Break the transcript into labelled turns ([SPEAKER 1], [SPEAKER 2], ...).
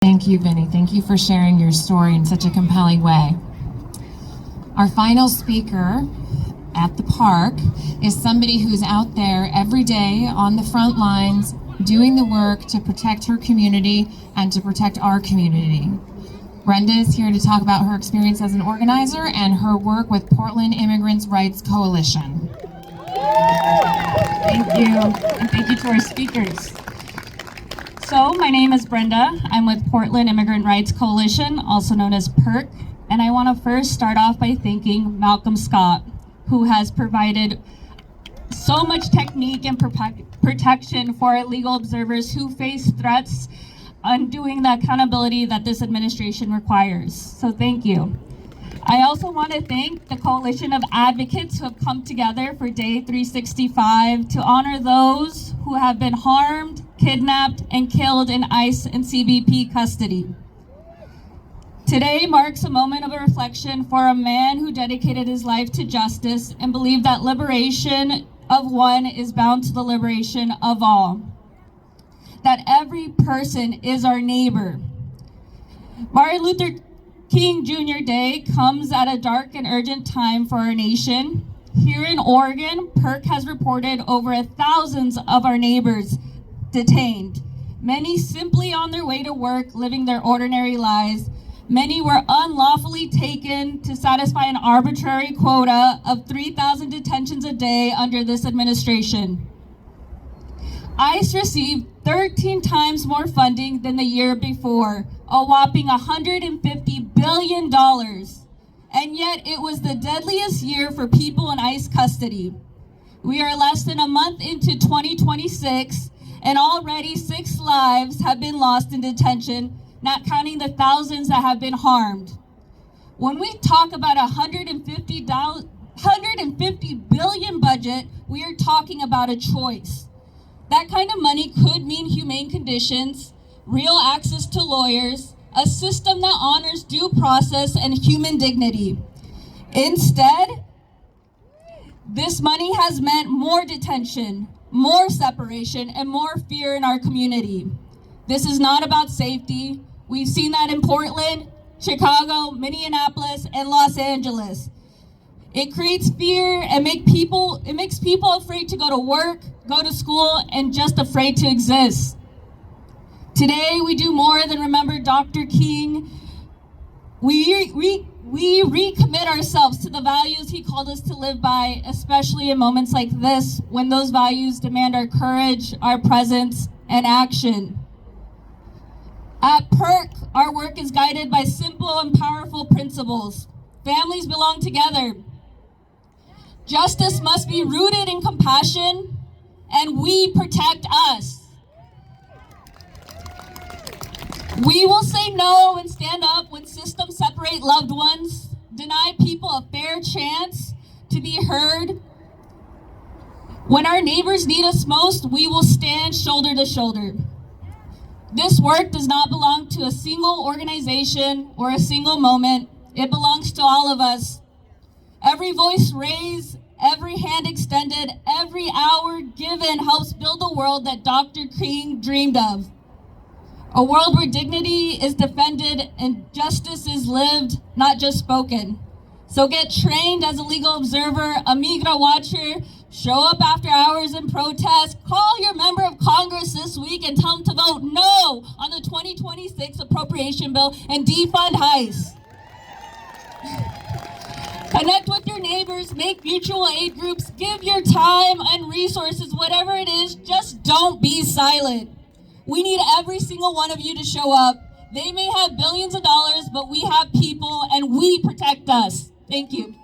[SPEAKER 1] Thank you, Vinny. Thank you for sharing your story in such a compelling way. Our final speaker at the park is somebody who's out there every day on the front lines doing the work to protect her community and to protect our community. Brenda is here to talk about her experience as an organizer and her work with Portland Immigrant Rights Coalition.
[SPEAKER 2] Thank you, and thank you to our speakers. So, my name is Brenda. I'm with Portland Immigrant Rights Coalition, also known as PIRC, and I want to first start off by thanking Malcolm Scott, who has provided so much technique and protection for illegal observers who face threats on doing the accountability that this administration requires. So thank you. I also want to thank the coalition of advocates who have come together for Day 365 to honor those who have been harmed, kidnapped, and killed in ICE and CBP custody. Today marks a moment of a reflection for a man who dedicated his life to justice and believed that liberation of one is bound to the liberation of all. That every person is our neighbor. Martin Luther King Jr. Day comes at a dark and urgent time for our nation. Here in Oregon, PIRC has reported over thousands of our neighbors detained. Many simply on their way to work, living their ordinary lives. Many were unlawfully taken to satisfy an arbitrary quota of 3,000 detentions a day under this administration. ICE received 13 times more funding than the year before, a whopping $150 billion. And yet it was the deadliest year for people in ICE custody. We are less than a month into 2026, and already 6 lives have been lost in detention, not counting the thousands that have been harmed. When we talk about $150 billion budget, we are talking about a choice. That kind of money could mean humane conditions, real access to lawyers, a system that honors due process and human dignity. Instead, this money has meant more detention, more separation, and more fear in our community. This is not about safety. We've seen that in Portland, Chicago, Minneapolis, and Los Angeles. It creates fear and makes people afraid to go to work, go to school, and just afraid to exist. Today, we do more than remember Dr. King. We recommit ourselves to the values he called us to live by, especially in moments like this, when those values demand our courage, our presence, and action. At PIRC, our work is guided by simple and powerful principles. Families belong together. Justice must be rooted in compassion, and we protect us. We will say no and stand up when systems separate loved ones, deny people a fair chance to be heard. When our neighbors need us most, we will stand shoulder to shoulder. This work does not belong to a single organization or a single moment. It belongs to all of us. Every voice raised, every hand extended, every hour given helps build the world that Dr. King dreamed of. A world where dignity is defended and justice is lived, not just spoken. So get trained as a legal observer, a migrant watcher, show up after hours in protest, call your member of Congress this week and tell them to vote no on the 2026 appropriation bill and defund ICE. Connect with your neighbors, make mutual aid groups, give your time and resources, whatever it is, just don't be silent. We need every single one of you to show up. They may have billions of dollars, but we have people and we protect us. Thank you.